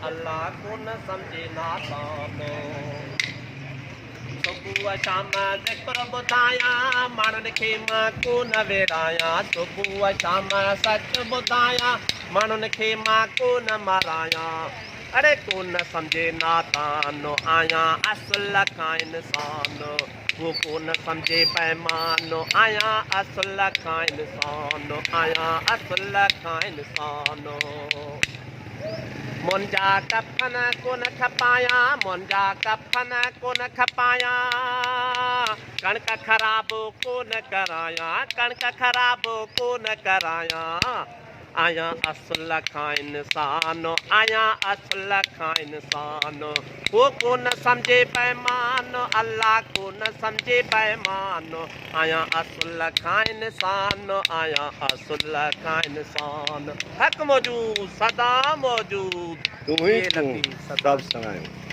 अल्लाह को न समझे नादानो सुबुह शाम ज़िक्र ॿुधायां माण्हुनि खे मां को न वेरायां सुबुह शाम सच ॿुधायां माण्हुनि खे मां को न मारायां अरे को न सम्झे नादानो आहियां असुल खां इंसान वो को न सम्झे पैमानो आहियां असुल खां इंसान आहियां असुल खां इंसान मुंहिंजा कफन कोन खपायां मुंहिंजा कफन कोन खपायां कणिक ख़राब कोन करायां कणिक ख़राब कोन करायां आहियां असुल खां इंसान आहियां असुल खां इंसान वो कोन सम्झे पैमानो अल्लाह कोन सम्झे पैमानो आहियां असुल खां इंसान आहियां असुल खां इंसान हक़ मौजूद सदा मौजूद तू ही ये तू लतीफ़ सदा सब सुनायो।